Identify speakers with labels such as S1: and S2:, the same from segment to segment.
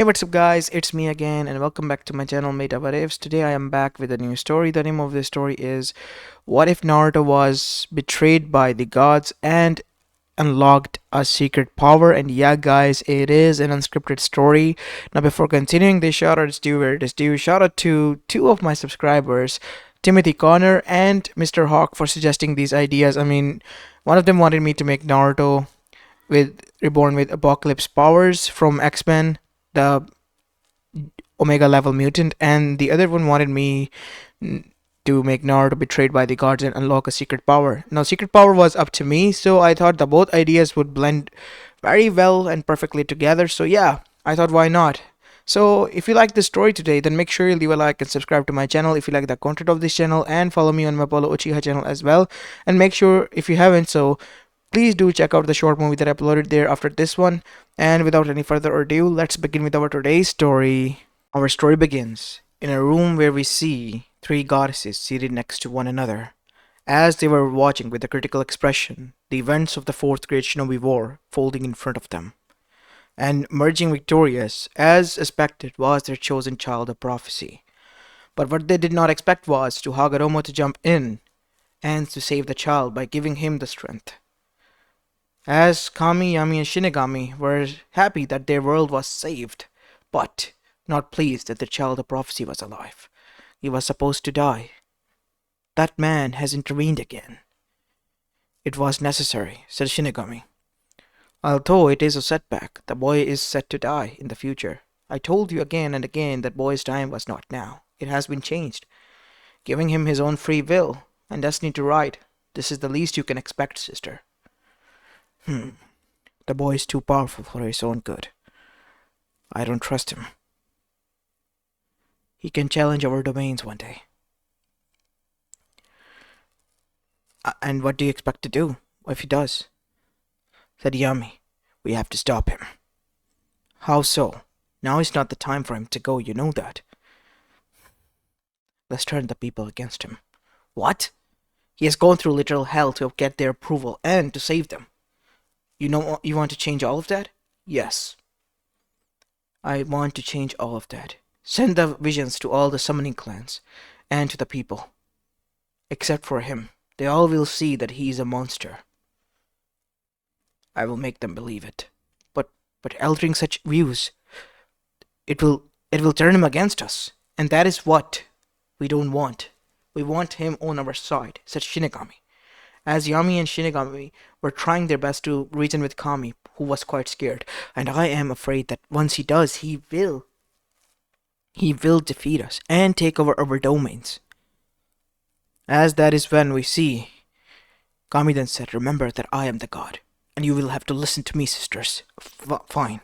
S1: Hey, what's up, guys? It's me again, and welcome back to my channel, Meta What Ifs. Today, I am back with a new story. The name of this story is What If Naruto Was Betrayed by the Gods and Unlocked a Secret Power? And yeah, guys, it is an unscripted story. Now, before continuing, this shout out is due where it is due. Shout out to two of my subscribers, Timothy Connor and Mr. Hawk, for suggesting these ideas. One of them wanted me to make Naruto reborn with apocalypse powers from X-Men, the Omega level mutant, and the other one wanted me to make Naruto betrayed by the gods and unlock a secret power. Now, secret power was up to me, so I thought that both ideas would blend very well and perfectly together. So yeah, I thought why not. So if you like this story today, then make sure you leave a like and subscribe to my channel if you like the content of this channel, and follow me on my Polo Uchiha channel as well. And make sure, if you haven't, so please do check out the short movie that I uploaded there after this one. And without any further ado, let's begin with our today's story. Our story begins in a room where we see three goddesses seated next to one another. As they were watching with a critical expression the events of the Fourth Great Shinobi War folding in front of them, and emerging victorious, as expected, was their chosen child of prophecy. But what they did not expect was to Hagoromo to jump in and to save the child by giving him the strength. As Kami, Yami, and Shinigami were happy that their world was saved, but not pleased that the child of prophecy was alive. He was supposed to die. That man has intervened again. It was necessary, said Shinigami. Although it is a setback, the boy is set to die in the future. I told you again and again that boy's time was not now. It has been changed, giving him his own free will and destiny to ride. This is the least you can expect, sister. The boy is too powerful for his own good. I don't trust him. He can challenge our domains one day. And what do you expect to do if he does? Said Yami. We have to stop him. How so? Now is not the time for him to go, you know that. Let's turn the people against him. What? He has gone through literal hell to get their approval and to save them. You want to change all of that? Yes. I want to change all of that. Send the visions to all the summoning clans and to the people. Except for him. They all will see that he is a monster. I will make them believe it. But altering such views, it will turn him against us. And that is what we don't want. We want him on our side, said Shinigami. As Yami and Shinigami were trying their best to reason with Kami, who was quite scared. And I am afraid that once he does, he will defeat us and take over our domains. As that is when we see, Kami then said, remember that I am the god, and you will have to listen to me, sisters. Fine.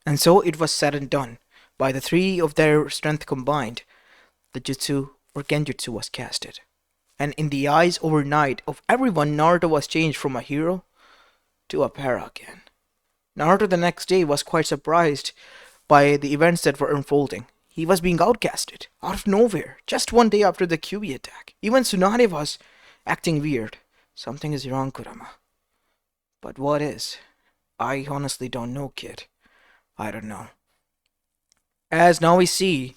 S1: And so it was said and done. By the three of their strength combined, the jutsu or genjutsu was casted. And in the eyes overnight of everyone, Naruto was changed from a hero to a para again. Naruto the next day was quite surprised by the events that were unfolding. He was being outcasted, out of nowhere, just one day after the QB attack. Even Tsunade was acting weird. Something is wrong, Kurama. But what is? I honestly don't know, kid. I don't know. As now we see,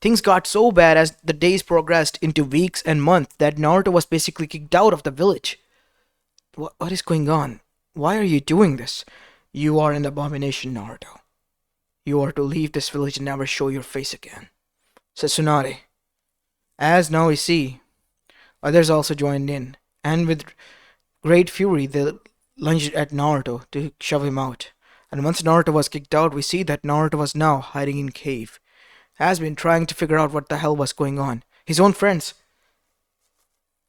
S1: things got so bad as the days progressed into weeks and months that Naruto was basically kicked out of the village. What is going on? Why are you doing this? You are an abomination, Naruto. You are to leave this village and never show your face again, said Tsunade. As now we see, others also joined in, and with great fury they lunged at Naruto to shove him out. And once Naruto was kicked out, we see that Naruto was now hiding in a cave, has been trying to figure out what the hell was going on. His own friends,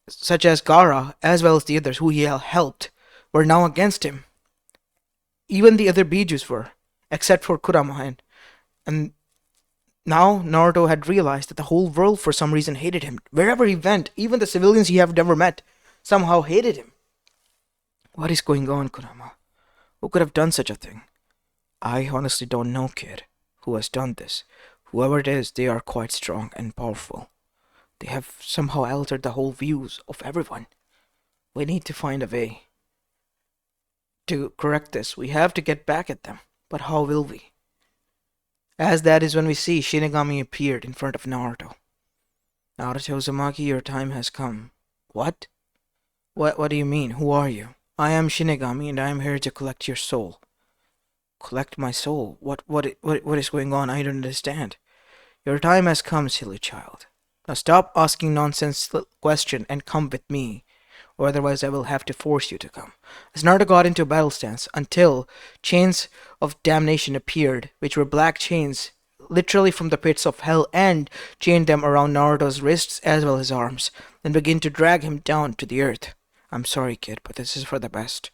S1: such as Gaara, as well as the others who he helped, were now against him. Even the other Bijus were, except for Kurama. And now Naruto had realized that the whole world for some reason hated him. Wherever he went, even the civilians he had never met somehow hated him. What is going on, Kurama? Who could have done such a thing? I honestly don't know, kid, who has done this. Whoever it is, they are quite strong and powerful. They have somehow altered the whole views of everyone. We need to find a way to correct this. We have to get back at them. But how will we? As that is when we see Shinigami appeared in front of Naruto. Naruto Uzumaki, your time has come. What? What do you mean? Who are you? I am Shinigami and I am here to collect your soul. Collect my soul? What is going on? I don't understand. Your time has come, silly child. Now stop asking nonsense question and come with me, or otherwise I will have to force you to come. As Naruto got into a battle stance until chains of damnation appeared, which were black chains literally from the pits of hell, and chained them around Naruto's wrists as well as arms, then began to drag him down to the earth. I'm sorry, kid, but this is for the best.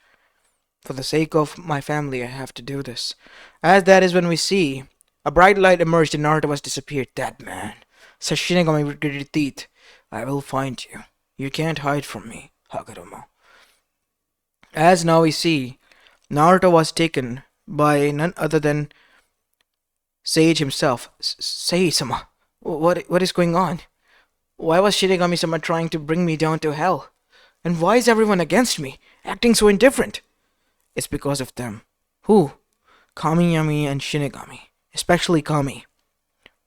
S1: For the sake of my family, I have to do this. As that is when we see a bright light emerged and Naruto has disappeared. That man, says Shinigami with gritted teeth. I will find you. You can't hide from me, Hagoromo. As now we see, Naruto was taken by none other than Sage himself. Sage-sama, what is going on? Why was Shinigami-sama trying to bring me down to hell? And why is everyone against me, acting so indifferent? It's because of them. Who? Kamiyami and Shinigami. Especially Kami.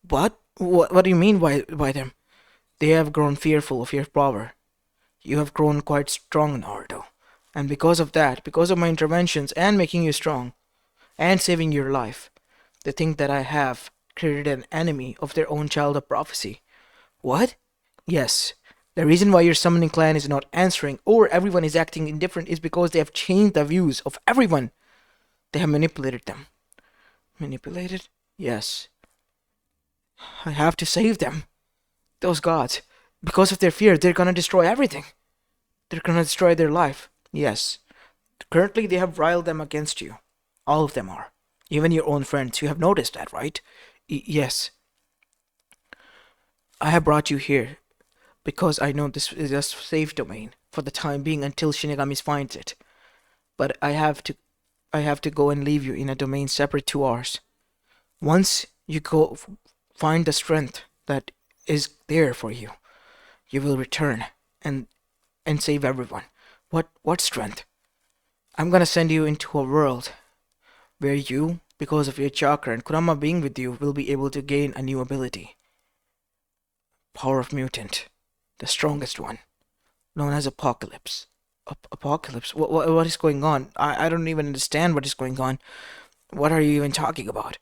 S1: What? What do you mean by them? They have grown fearful of your power. You have grown quite strong, Naruto. And because of that, because of my interventions and making you strong, and saving your life, they think that I have created an enemy of their own child of prophecy. What? Yes. The reason why your summoning clan is not answering or everyone is acting indifferent is because they have changed the views of everyone. They have manipulated them. Manipulated? Yes. I have to save them. Those gods. Because of their fear, they're gonna destroy everything. They're gonna destroy their life. Yes. Currently, they have riled them against you. All of them are. Even your own friends. You have noticed that, right? Yes. I have brought you here because I know this is a safe domain for the time being until Shinigami finds it. But I have to go and leave you in a domain separate to ours. Once you go find the strength that is there for you, you will return and save everyone. What strength? I'm gonna send you into a world where you, because of your chakra and Kurama being with you, will be able to gain a new ability. Power of Mutant. The strongest one. Known as Apocalypse. Apocalypse? What is going on? I don't even understand what is going on. What are you even talking about?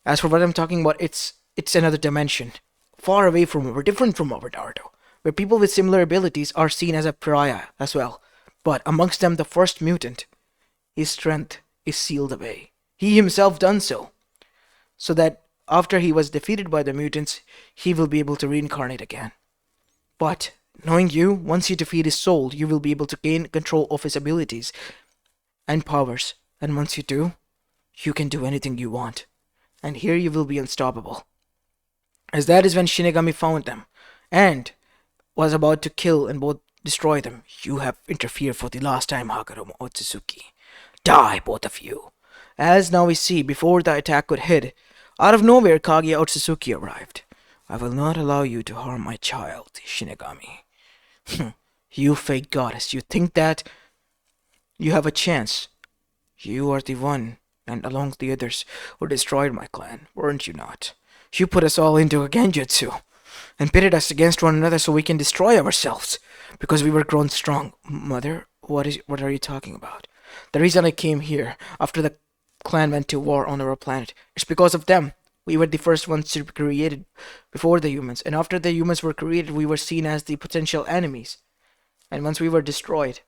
S1: As for what I'm talking about, it's another dimension. Far away from our, different from our Naruto. Where people with similar abilities are seen as a pariah as well. But amongst them the first mutant, his strength is sealed away. He himself done so. So that after he was defeated by the mutants, he will be able to reincarnate again. But, knowing you, once you defeat his soul, you will be able to gain control of his abilities and powers. And once you do, you can do anything you want. And here you will be unstoppable. As that is when Shinigami found them, and was about to kill and both destroy them. You have interfered for the last time, Hagoromo Otsutsuki. Die, both of you. As now we see, before the attack could hit, out of nowhere Kaguya Otsutsuki arrived. I will not allow you to harm my child, Shinigami. You fake goddess, you think that you have a chance. You are the one, and along the others, who destroyed my clan, weren't you not? You put us all into a genjutsu, and pitted us against one another so we can destroy ourselves, because we were grown strong. Mother, what are you talking about? The reason I came here, after the clan went to war on our planet, is because of them. We were the first ones to be created before the humans, and after the humans were created, we were seen as the potential enemies. And once we were destroyed,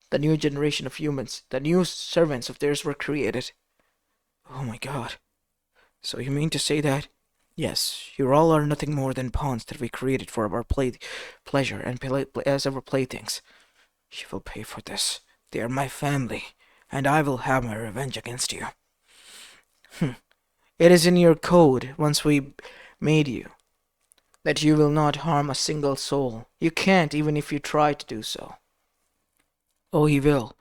S1: the new generation of humans, the new servants of theirs were created. Oh my god. So you mean to say that? Yes, you all are nothing more than pawns that we created for our pleasure and as our playthings. You will pay for this. They are my family, and I will have my revenge against you. It is in your code, once we made you, that you will not harm a single soul. You can't, even if you try to do so. Oh, he will.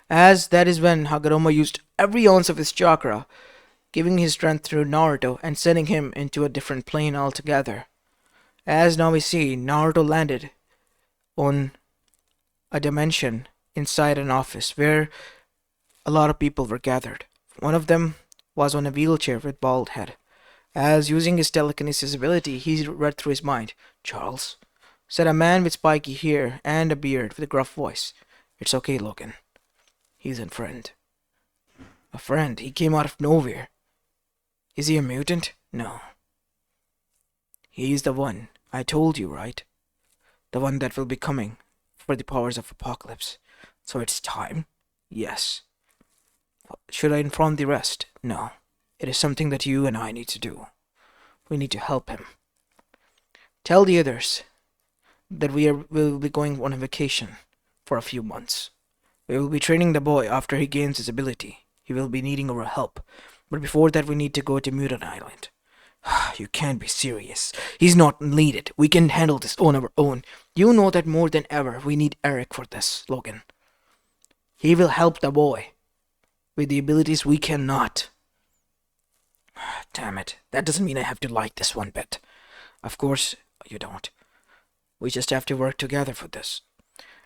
S1: As that is when Hagoromo used every ounce of his chakra, giving his strength through Naruto and sending him into a different plane altogether. As now we see, Naruto landed on a dimension inside an office where a lot of people were gathered. One of them was on a wheelchair with bald head. As using his telekinesis ability, he read through his mind. Charles, said a man with spiky hair and a beard with a gruff voice. It's okay, Logan. He's a friend. A friend? He came out of nowhere. Is he a mutant? No. He's the one. I told you, right? The one that will be coming for the powers of apocalypse. So it's time? Yes. Should I inform the rest? No. It is something that you and I need to do. We need to help him. Tell the others that will be going on a vacation for a few months. We will be training the boy after he gains his ability. He will be needing our help. But before that we need to go to Mutant Island. You can't be serious. He's not needed. We can handle this on our own. You know that more than ever we need Eric for this, Logan. He will help the boy. With the abilities we cannot. Damn it. That doesn't mean I have to like this one bit. Of course you don't. We just have to work together for this.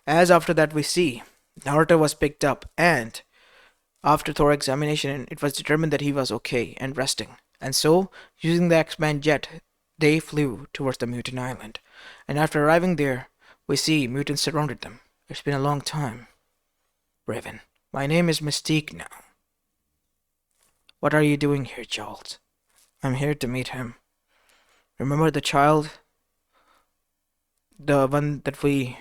S1: As after that we see, Naruto was picked up and after thorough examination it was determined that he was okay and resting. And so, using the X-Man jet, they flew towards the mutant island. And after arriving there, we see mutants surrounded them. It's been a long time. Raven, my name is Mystique now. What are you doing here, Charles? I'm here to meet him. Remember the child? The one that we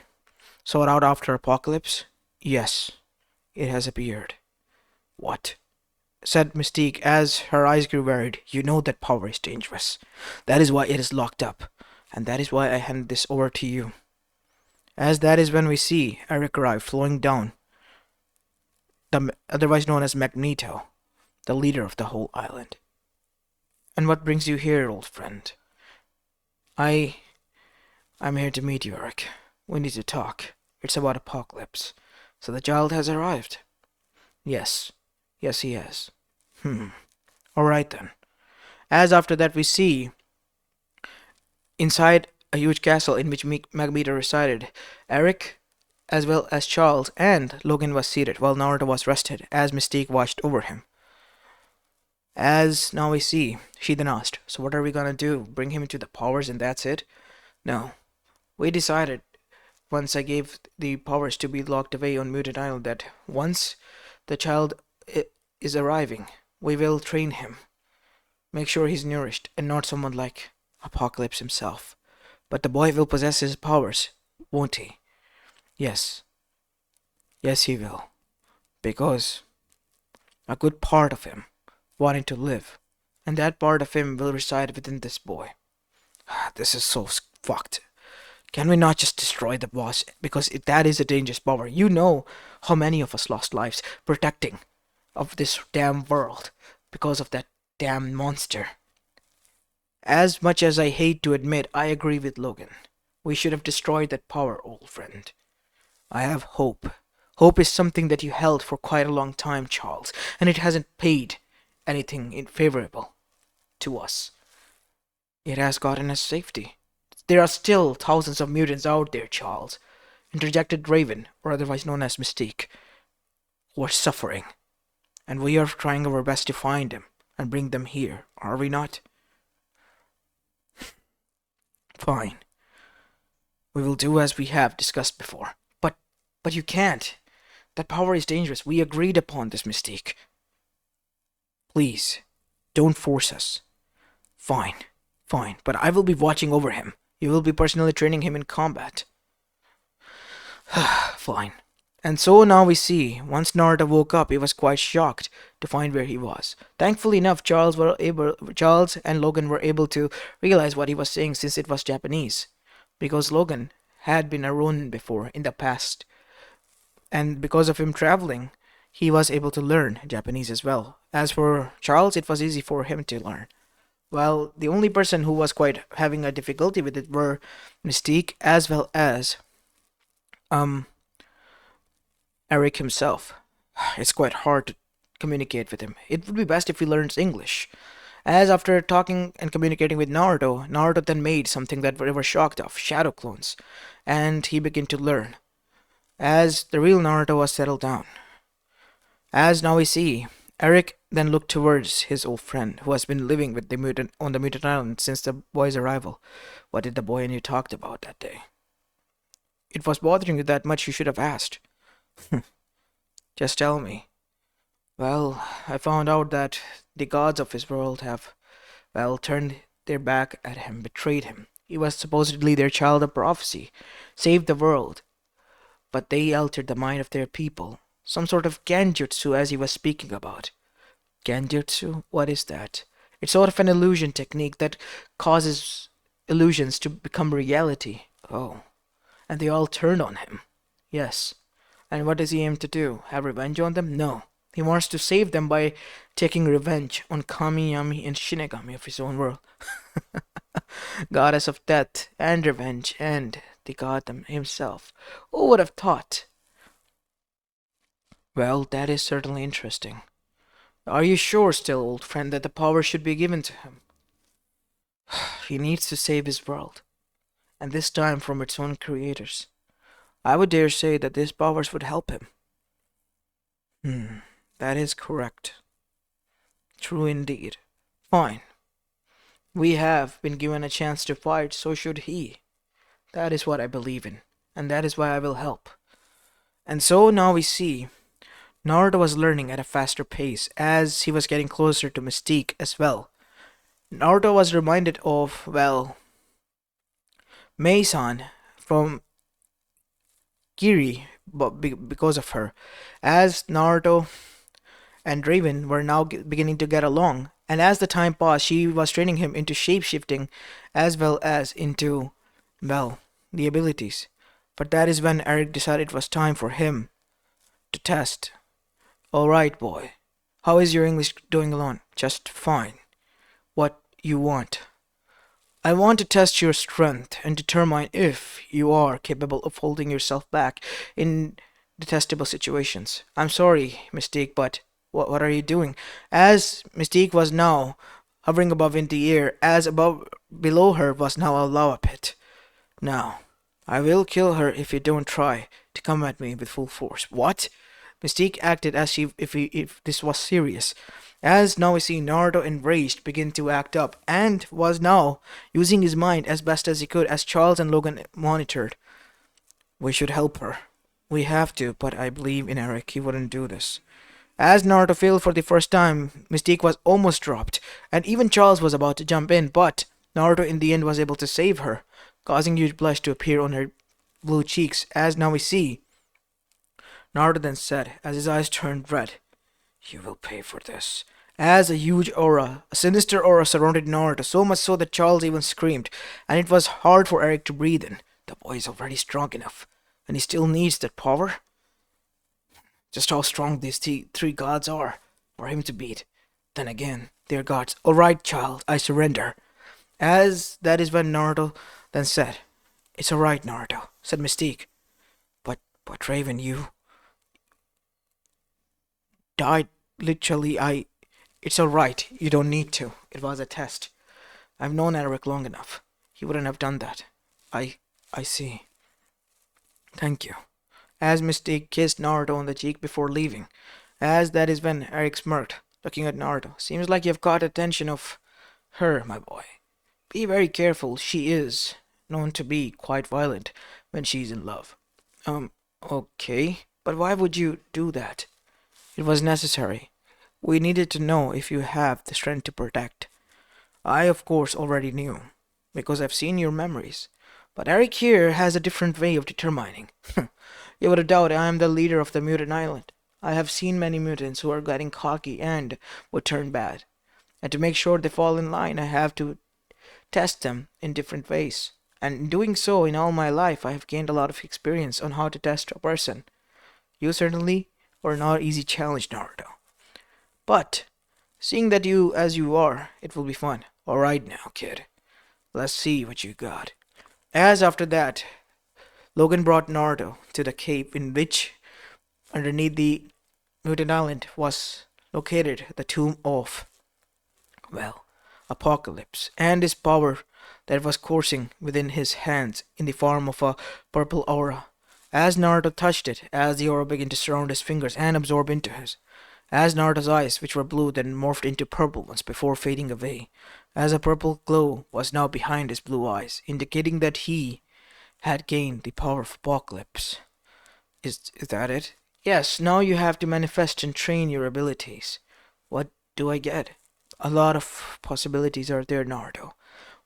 S1: sought out after Apocalypse? Yes, it has a beard. What? Said Mystique as her eyes grew worried. You know that power is dangerous. That is why it is locked up. And that is why I hand this over to you. As that is when we see Eric arrive flowing down, otherwise known as Magneto, the leader of the whole island. And what brings you here, old friend? I'm here to meet you, Eric. We need to talk. It's about Apocalypse. So the child has arrived. Yes. Yes, he has. Alright then. As after that we see, inside a huge castle in which Magneto resided, Eric, as well as Charles and Logan was seated while Naruto was rested as Mystique watched over him. As now we see, she then asked, so what are we gonna do? Bring him into the powers and that's it? No. We decided, once I gave the powers to be locked away on Mutant Island, that once the child is arriving, we will train him. Make sure he's nourished and not someone like Apocalypse himself. But the boy will possess his powers, won't he? Yes. Yes, he will. Because a good part of him wanting to live, and that part of him will reside within this boy. This is so fucked. Can we not just destroy the boss? Because that is a dangerous power. You know how many of us lost lives protecting of this damn world because of that damn monster. As much as I hate to admit, I agree with Logan. We should have destroyed that power, old friend. I have hope. Hope is something that you held for quite a long time, Charles, and it hasn't paid anything favorable to us. It has gotten us safety. There are still thousands of mutants out there, Charles, interjected Raven, or otherwise known as Mystique, who are suffering. And we are trying our best to find them and bring them here, are we not? Fine. We will do as we have discussed before. But you can't. That power is dangerous. We agreed upon this, Mystique. Please, don't force us. Fine. But I will be watching over him. You will be personally training him in combat. Fine. And so now we see, once Naruto woke up, he was quite shocked to find where he was. Thankfully enough, Charles and Logan were able to realize what he was saying since it was Japanese. Because Logan had been a Ronin before in the past. And because of him traveling, he was able to learn Japanese as well. As for Charles, it was easy for him to learn. Well, the only person who was quite having a difficulty with it were Mystique as well as Eric himself. It's quite hard to communicate with him. It would be best if he learns English. As after talking and communicating with Naruto, Naruto then made something that we were shocked of, shadow clones, and he began to learn. As the real Naruto was settled down. As now we see, Eric then looked towards his old friend, who has been living with the mutant on the mutant island since the boy's arrival. What did the boy and you talked about that day? It was bothering you that much you should have asked. Just tell me. Well, I found out that the gods of his world have, well, turned their back at him, betrayed him. He was supposedly their child of prophecy, saved the world, but they altered the mind of their people. Some sort of genjutsu, as he was speaking about. Genjutsu? What is that? It's sort of an illusion technique that causes illusions to become reality. Oh, and they all turned on him. Yes. And what does he aim to do? Have revenge on them? No. He wants to save them by taking revenge on Kami, Yami, and Shinigami of his own world. Goddess of death and revenge and the god himself. Who would have thought? Well, that is certainly interesting. Are you sure still, old friend, that the power should be given to him? He needs to save his world, and this time from its own creators. I would dare say that these powers would help him. That is correct. True indeed. Fine. We have been given a chance to fight, so should he. That is what I believe in, and that is why I will help. And so now we see Naruto was learning at a faster pace as he was getting closer to Mystique as well. Naruto was reminded of, well, Mei-san from Kiri because of her, as Naruto and Raven were now beginning to get along, and as the time passed, she was training him into shape-shifting as well as into, well, the abilities. But that is when Eric decided it was time for him to test. Alright, boy. How is your English doing along? Just fine. What you want? I want to test your strength and determine if you are capable of holding yourself back in detestable situations. I'm sorry, Mystique, but what are you doing? As Mystique was now hovering above in the air, as below her was now a lava pit. Now, I will kill her if you don't try to come at me with full force. What? Mystique acted as if this was serious. As now we see Naruto enraged begin to act up and was now using his mind as best as he could as Charles and Logan monitored. We should help her. We have to, but I believe in Eric. He wouldn't do this. As Naruto failed for the first time, Mystique was almost dropped, and even Charles was about to jump in, but Naruto in the end was able to save her, causing huge blush to appear on her blue cheeks, as now we see. Naruto then said, as his eyes turned red, "You will pay for this." As a huge aura, a sinister aura surrounded Naruto, so much so that Charles even screamed, and it was hard for Eric to breathe in. The boy is already strong enough, and he still needs that power? Just how strong these three gods are for him to beat. Then again, they're gods. Alright, child, I surrender. As that is when Naruto then said, "It's alright, Naruto," said Mystique. But Raven, you died literally. It's alright, you don't need to. It was a test. I've known Eric long enough. He wouldn't have done that. I see. Thank you. As Mystique kissed Naruto on the cheek before leaving. As that is when Eric smirked, looking at Naruto. Seems like you've caught attention of her, my boy. Be very careful. She is known to be quite violent when she's in love. Okay. But why would you do that? It was necessary. We needed to know if you have the strength to protect. I, of course, already knew, because I've seen your memories. But Eric here has a different way of determining. You would doubt I am the leader of the mutant island. I have seen many mutants who are getting cocky and would turn bad. And to make sure they fall in line, I have to test them in different ways. And in doing so, in all my life, I have gained a lot of experience on how to test a person. You certainly are not easy challenge, Naruto. But, seeing that you as you are, it will be fun. Alright now, kid. Let's see what you got. As after that, Logan brought Naruto to the cave in which, underneath the mutant island, was located the tomb of, well, Apocalypse, and his power that was coursing within his hands in the form of a purple aura. As Naruto touched it, as the aura began to surround his fingers and absorb into his, as Naruto's eyes, which were blue, then morphed into purple ones before fading away, as a purple glow was now behind his blue eyes, indicating that he had gained the power of Apocalypse. Is that it? Yes, now you have to manifest and train your abilities. What do I get? A lot of possibilities are there, Naruto.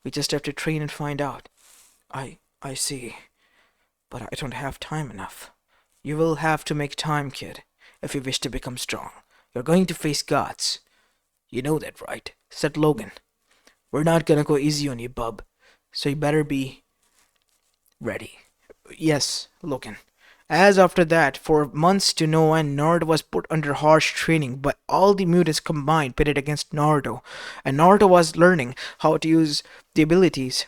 S1: We just have to train and find out. I see. But I don't have time enough. You will have to make time, kid, if you wish to become strong. You're going to face gods. You know that, right? Said Logan. We're not gonna go easy on you, bub. So you better be ready. Yes, Logan. As after that, for months to no end, Naruto was put under harsh training, but all the mutants combined pitted against Naruto, and Naruto was learning how to use the abilities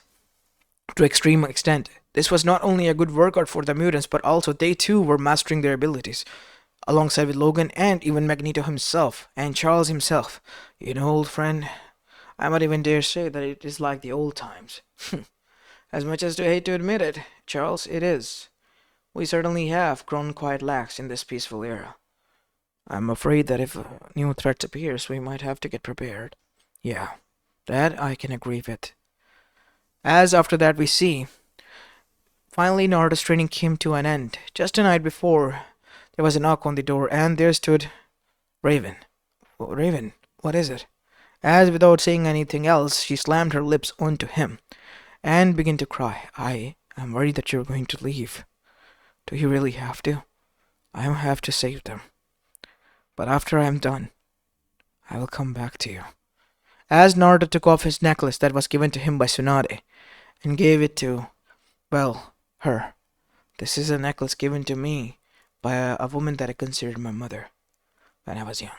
S1: to extreme extent. This was not only a good workout for the mutants, but also they too were mastering their abilities, alongside with Logan and even Magneto himself, and Charles himself. You know, old friend, I might even dare say that it is like the old times. As much as I hate to admit it, Charles, it is. We certainly have grown quite lax in this peaceful era. I'm afraid that if a new threat appears, we might have to get prepared. Yeah, that I can agree with. As after that we see, finally Naruto's training came to an end. Just a night before, there was a knock on the door, and there stood Raven. Raven, what is it? As without saying anything else, she slammed her lips onto him and began to cry. I am worried that you're going to leave. Do you really have to? I have to save them. But after I am done, I will come back to you. As Naruto took off his necklace that was given to him by Tsunade and gave it to, well, her. This is a necklace given to me by a woman that I considered my mother when I was young,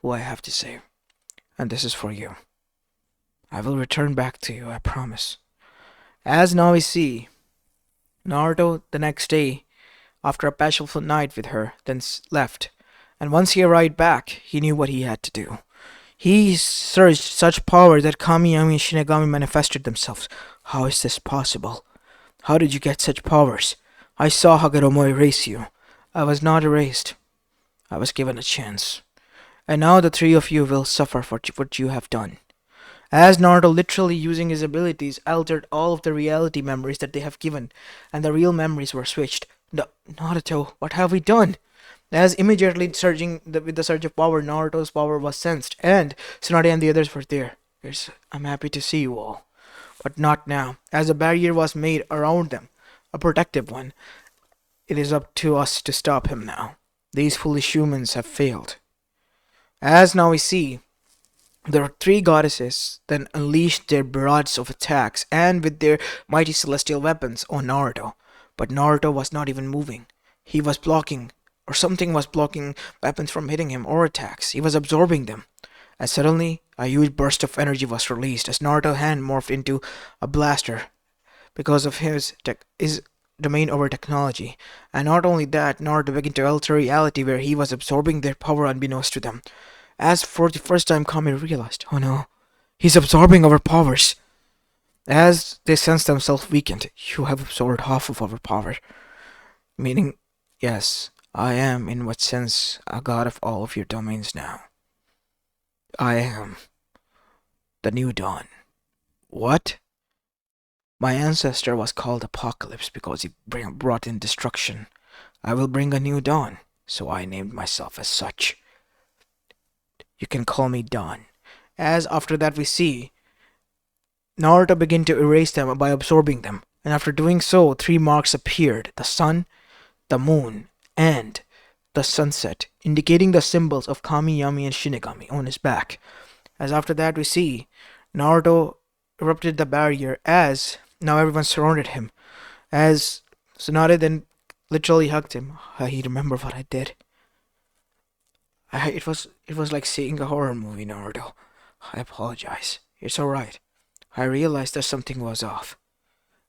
S1: who I have to save. And this is for you. I will return back to you, I promise. As now we see, Naruto, the next day, after a passionful night with her, then left. And once he arrived back, he knew what he had to do. He surged such power that Kamiyami and Shinigami manifested themselves. How is this possible? How did you get such powers? I saw Hagoromo erase you. I was not erased. I was given a chance. And now the three of you will suffer for what you have done. As Naruto, literally using his abilities, altered all of the reality memories that they have given, and the real memories were switched. Naruto, what have we done? As immediately surging with the surge of power, Naruto's power was sensed, and Tsunade and the others were there. I'm happy to see you all. But not now, as a barrier was made around them, a protective one. It is up to us to stop him now. These foolish humans have failed. As now we see, the three goddesses then unleashed their barrage of attacks and with their mighty celestial weapons on Naruto. But Naruto was not even moving. He was blocking, or something was blocking weapons from hitting him or attacks. He was absorbing them. And suddenly, a huge burst of energy was released as Naruto's hand morphed into a blaster because of his domain over technology. And not only that, Naruto began to alter reality where he was absorbing their power unbeknownst to them. As for the first time, Kami realized, oh no, he's absorbing our powers. As they sensed themselves weakened, you have absorbed half of our power. Meaning, yes, I am, in what sense, a god of all of your domains now. I am the new dawn. What? My ancestor was called Apocalypse because he brought in destruction. I will bring a new dawn, so I named myself as such. You can call me Dawn. As after that we see, Naruto began to erase them by absorbing them, and after doing so, three marks appeared: the sun, the moon, and the sunset, indicating the symbols of Kamiyami and Shinigami on his back. As after that we see, Naruto erupted the barrier as now everyone surrounded him. As Tsunade then literally hugged him. I remember what I did. It was like seeing a horror movie, Naruto. I apologize. It's alright. I realized that something was off,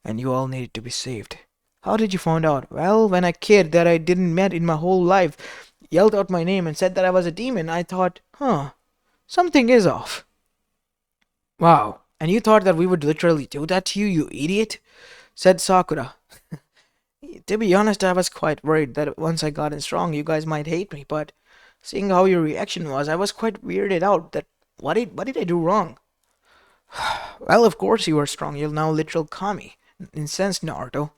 S1: and you all needed to be saved. How did you find out? Well, when a kid that I didn't met in my whole life yelled out my name and said that I was a demon, I thought, something is off. Wow, and you thought that we would literally do that to you, you idiot? Said Sakura. To be honest, I was quite worried that once I got in strong, you guys might hate me, but Seeing how your reaction was, I was quite weirded out that what did I do wrong? Well, of course you are strong. You're now literal Kami. Incensed Naruto.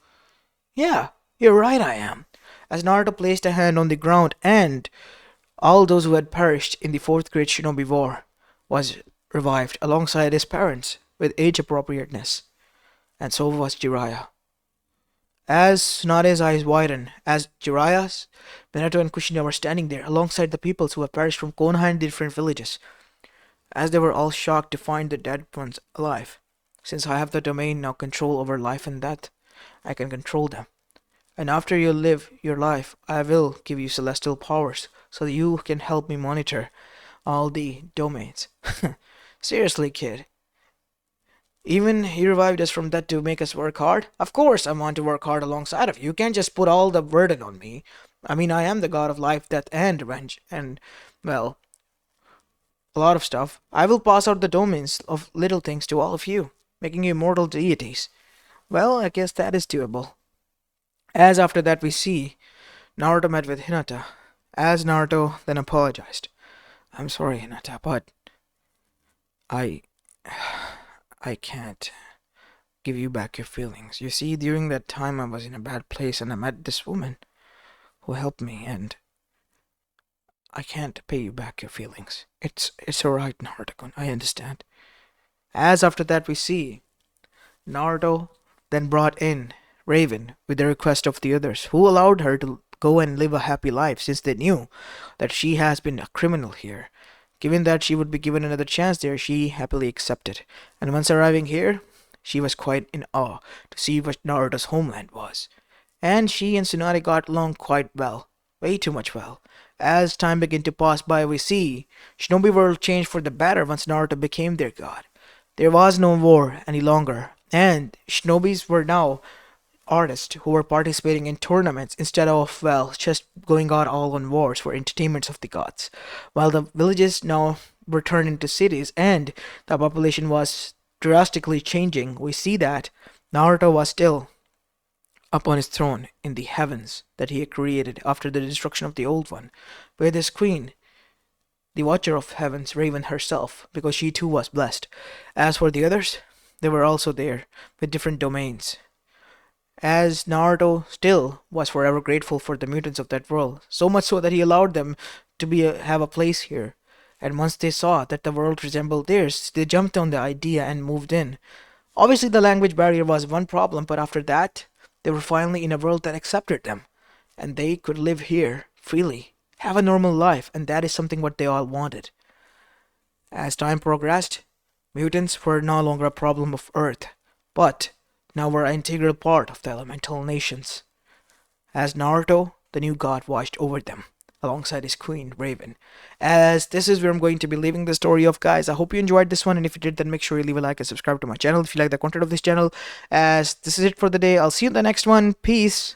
S1: Yeah, you're right, I am. As Naruto placed a hand on the ground, and all those who had perished in the fourth great shinobi war was revived alongside his parents with age appropriateness, and so was Jiraiya. As Tsunade's eyes widened, as Jiraiya's, Minato and Kushina were standing there alongside the peoples who had perished from Konoha and different villages, as they were all shocked to find the dead ones alive. Since I have the domain now control over life and death, I can control them. And after you live your life, I will give you celestial powers so that you can help me monitor all the domains. Seriously, kid. Even you revived us from that to make us work hard? Of course I want to work hard alongside of you. You can't just put all the burden on me. I mean, I am the god of life, death, and revenge, and, well, a lot of stuff. I will pass out the domains of little things to all of you, making you immortal deities. Well, I guess that is doable. As after that we see, Naruto met with Hinata. As Naruto then apologized. I'm sorry, Hinata, but I I can't give you back your feelings. You see, during that time I was in a bad place and I met this woman who helped me, and I can't pay you back your feelings. It's alright, Naruto-kun, I understand. As after that we see, Naruto then brought in Raven with the request of the others, who allowed her to go and live a happy life since they knew that she has been a criminal here. Given that she would be given another chance there, she happily accepted. And once arriving here, she was quite in awe to see what Naruto's homeland was. And she and Tsunade got along quite well, way too much well. As time began to pass by, we see Shinobi world changed for the better once Naruto became their god. There was no war any longer, and Shinobis were now artists who were participating in tournaments instead of, well, just going out all on wars for entertainments of the gods. While the villages now were turned into cities and the population was drastically changing, we see that Naruto was still upon his throne in the heavens that he had created after the destruction of the old one, with his queen, the Watcher of Heavens, Raven herself, because she too was blessed. As for the others, they were also there, with different domains. As Naruto still was forever grateful for the mutants of that world, so much so that he allowed them to have a place here. And once they saw that the world resembled theirs, they jumped on the idea and moved in. Obviously, the language barrier was one problem, but after that, they were finally in a world that accepted them, and they could live here freely, have a normal life, and that is something what they all wanted. As time progressed, mutants were no longer a problem of Earth, but now were an integral part of the elemental nations. As Naruto, the new god, watched over them, alongside his queen, Raven. As this is where I'm going to be leaving the story of, guys. I hope you enjoyed this one, and if you did, then make sure you leave a like and subscribe to my channel if you like the content of this channel. As this is it for the day, I'll see you in the next one. Peace.